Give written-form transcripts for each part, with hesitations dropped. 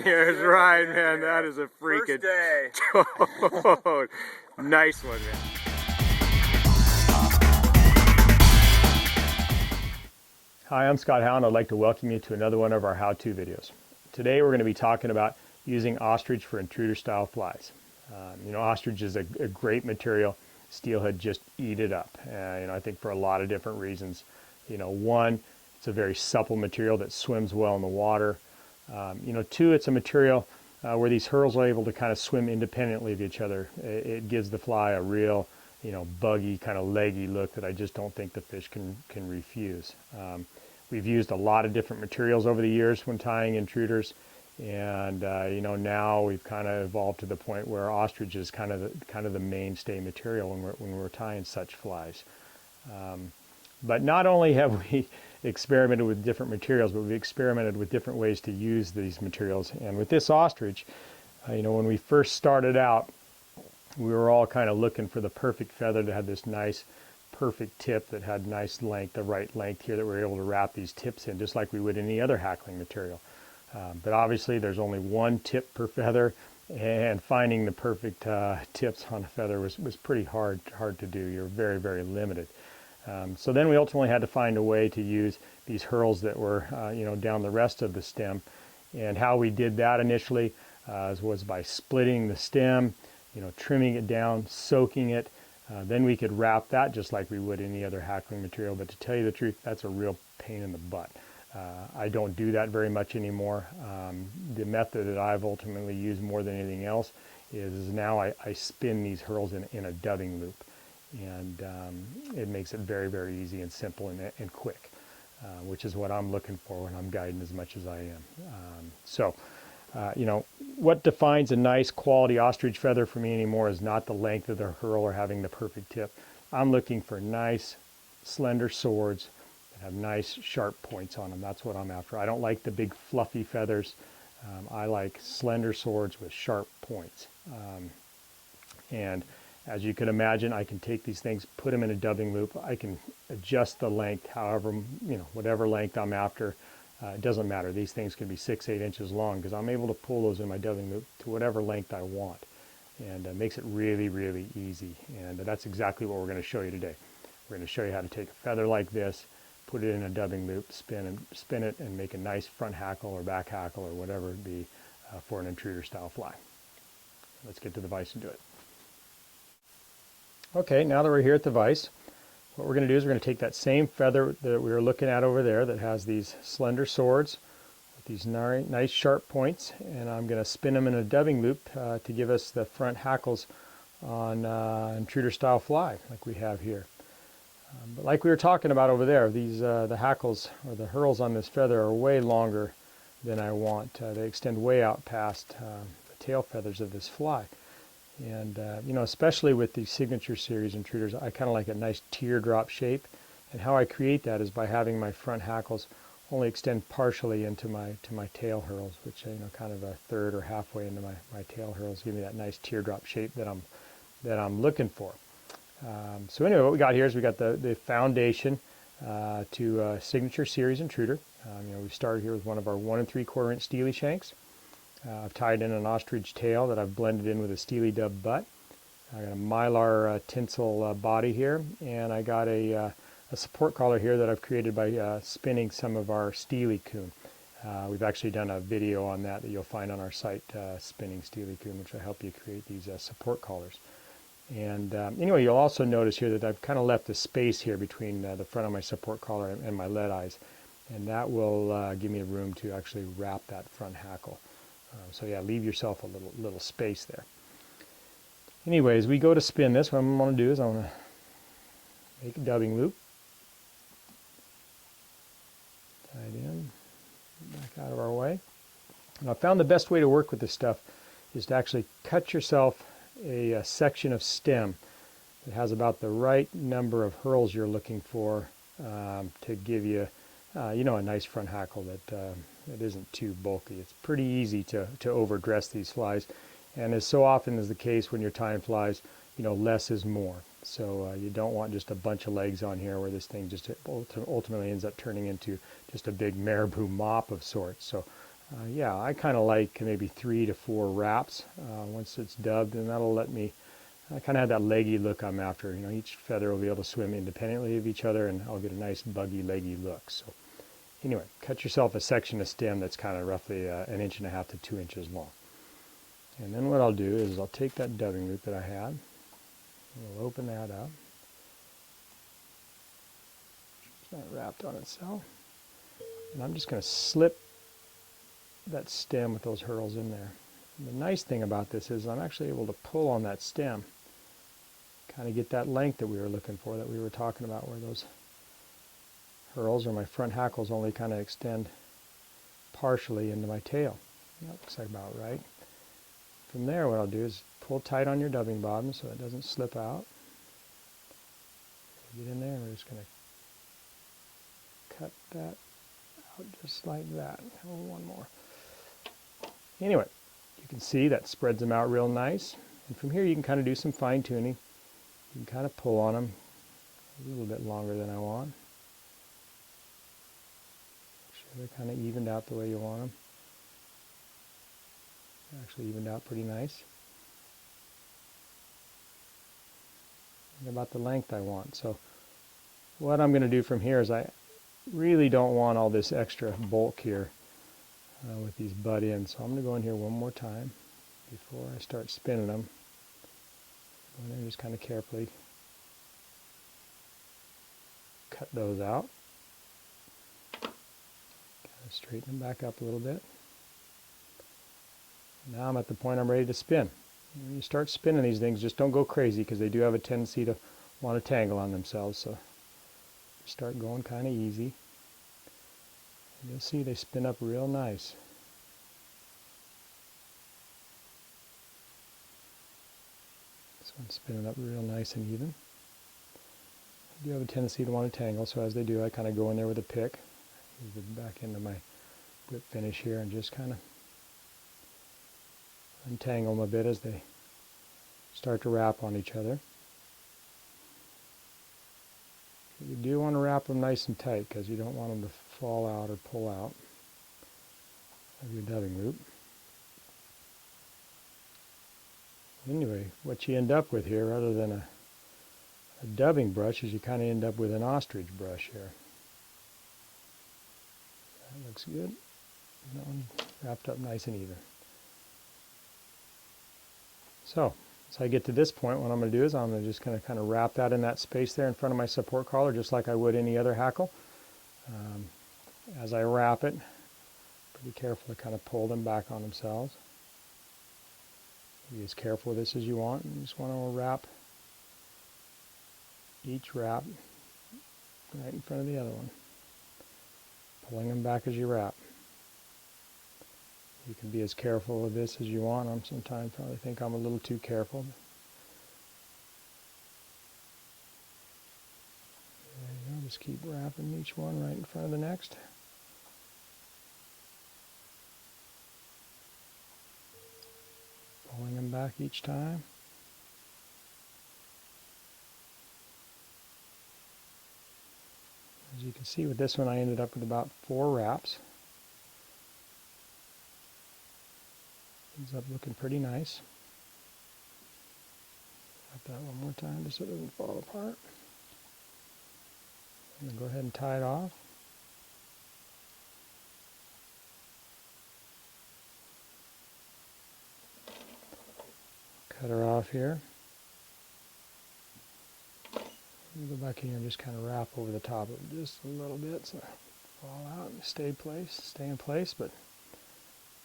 Here's right, man. That is a freaking day. Nice one, man. Hi, I'm Scott Howe, and I'd like to welcome you to another one of our how-to videos. Today we're going to be talking about using Ostrich for intruder style flies. You know, Ostrich is a great material. Steelhead just eat it up. I think for a lot of different reasons. One, it's a very supple material that swims well in the water. Two, it's a material where these hurls are able to kind of swim independently of each other. It gives the fly a real, buggy, kind of leggy look that I just don't think the fish can refuse. We've used a lot of different materials over the years when tying intruders, and now we've kind of evolved to the point where Ostrich is kind of the mainstay material when we're tying such flies. But not only have we experimented with different materials, but we've experimented with different ways to use these materials. And with this Ostrich, when we first started out, we were all kind of looking for the perfect feather that had this nice, perfect tip that had nice length, the right length here that we were able to wrap these tips in, just like we would any other hackling material. But obviously, there's only one tip per feather, and finding the perfect tips on a feather was pretty hard to do. You're very, very limited. So then we ultimately had to find a way to use these hurls that were, down the rest of the stem. And how we did that initially was by splitting the stem, trimming it down, soaking it. Then we could wrap that just like we would any other hackling material. But to tell you the truth, that's a real pain in the butt. I don't do that very much anymore. The method that I've ultimately used more than anything else is now I spin these hurls in a dubbing loop. And it makes it very, very easy and simple and quick, which is what I'm looking for when I'm guiding as much as I am. What defines a nice quality Ostrich feather for me anymore is not the length of the hurl or having the perfect tip. I'm looking for nice, slender swords that have nice, sharp points on them. That's what I'm after. I don't like the big, fluffy feathers. I like slender swords with sharp points. And as you can imagine, I can take these things, put them in a dubbing loop. I can adjust the length, however, whatever length I'm after. It doesn't matter. These things can be 6-8 inches long because I'm able to pull those in my dubbing loop to whatever length I want. And it makes it really, really easy. And that's exactly what we're going to show you today. We're going to show you how to take a feather like this, put it in a dubbing loop, spin it, and make a nice front hackle or back hackle or whatever it be for an intruder style fly. Let's get to the vise and do it. Okay, now that we're here at the vise, what we're going to do is we're going to take that same feather that we were looking at over there that has these slender swords with these nice sharp points, and I'm going to spin them in a dubbing loop to give us the front hackles on intruder style fly like we have here. But like we were talking about over there, these the hackles or the hurls on this feather are way longer than I want. They extend way out past the tail feathers of this fly. And, especially with the Signature Series intruders, I kind of like a nice teardrop shape. And how I create that is by having my front hackles only extend partially into my tail hurls, which, kind of a third or halfway into my tail hurls give me that nice teardrop shape that I'm looking for. So anyway, what we got here is we got the foundation to Signature Series intruder. We started here with one of our 1 3/4 inch Steely shanks. I've tied in an ostrich tail that I've blended in with a Steely dub butt. I got a mylar tinsel body here, and I got a support collar here that I've created by spinning some of our Steely coon. We've actually done a video on that you'll find on our site, spinning Steely coon, which will help you create these support collars. And anyway, you'll also notice here that I've kind of left a space here between the front of my support collar and my lead eyes, and that will give me room to actually wrap that front hackle. So yeah, leave yourself a little space there. Anyways, we go to spin this. What I'm going to do is I'm going to Make a dubbing loop. Tie it in, back out of our way. And I found the best way to work with this stuff is to actually cut yourself a section of stem that has about the right number of hurls you're looking for to give you, you know, a nice front hackle that isn't too bulky. It's pretty easy to overdress these flies, and as so often is the case when you're tying flies, you know, less is more. So you don't want just a bunch of legs on here where this thing just ultimately ends up turning into just a big marabou mop of sorts. So yeah, I kind of like maybe 3 to 4 wraps once it's dubbed, and that'll let me I kind of have that leggy look I'm after. You know, each feather will be able to swim independently of each other, and I'll get a nice buggy, leggy look. So anyway, cut yourself a section of stem that's kind of roughly 1.5 inches to 2 inches long. And then what I'll do is I'll take that dubbing loop that I had, and we'll open that up. It's not wrapped on itself. And I'm just going to slip that stem with those hurls in there. And the nice thing about this is I'm actually able to pull on that stem, kind of get that length that we were looking for, that we were talking about, where those hurls or my front hackles only kind of extend partially into my tail. That looks like about right. From there, what I'll do is pull tight on your dubbing bottom so it doesn't slip out. Get in there, and we're just going to cut that out just like that. Oh, one more. Anyway, you can see that spreads them out real nice. And from here you can kind of do some fine tuning. You can kind of pull on them a little bit longer than I want. Make sure they're kind of evened out the way you want them. They're actually evened out pretty nice. And about the length I want. So what I'm going to do from here is I really don't want all this extra bulk here with these butt ends. So I'm going to go in here one more time before I start spinning them. Go in there and just kind of carefully cut those out. Kind of straighten them back up a little bit. Now I'm at the point I'm ready to spin. When you start spinning these things, just don't go crazy, because they do have a tendency to want to tangle on themselves. So start going kind of easy. And you'll see they spin up real nice. This one's spinning up real nice and even. They do have a tendency to want to tangle, so as they do, I kind of go in there with a pick, move it back into my whip finish here, and just kind of untangle them a bit as they start to wrap on each other. You do want to wrap them nice and tight, because you don't want them to fall out or pull out of your dubbing loop. Anyway, what you end up with here, rather than a dubbing brush, is you kind of end up with an ostrich brush here. That looks good. That one wrapped up nice and even. So, as I get to this point, what I'm going to do is I'm just going to kind of wrap that in that space there in front of my support collar, just like I would any other hackle. As I wrap it, be careful to kind of pull them back on themselves. Be as careful with this as you want. You just want to wrap each wrap right in front of the other one, pulling them back as you wrap. You can be as careful with this as you want. I'm sometimes probably think I'm a little too careful. There you go. Just keep wrapping each one right in front of the next. Pulling them back each time. As you can see with this one, I ended up with about 4 wraps. Ends up looking pretty nice. Wrap that one more time just so it doesn't fall apart. I'm going to go ahead and tie it off. Cut her off here. Go back in here and just kind of wrap over the top of it just a little bit so it fall out and stay in place, but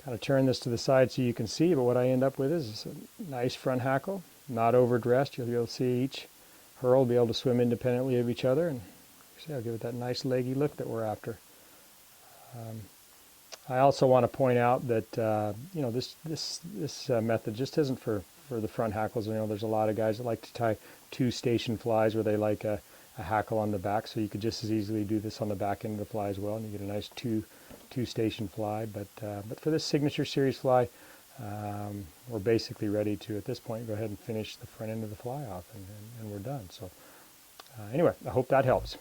kind of turn this to the side so you can see. But what I end up with is a nice front hackle, not overdressed. You'll be able to see each pearl will be able to swim independently of each other, and see, I'll give it that nice leggy look that we're after. I also want to point out that you know, this method just isn't for the front hackles. You know, there's a lot of guys that like to tie 2 station flies where they like a hackle on the back, so you could just as easily do this on the back end of the fly as well, and you get a nice two station fly. But for this signature series fly, we're basically ready to, at this point, go ahead and finish the front end of the fly off, and we're done. So anyway, I hope that helps.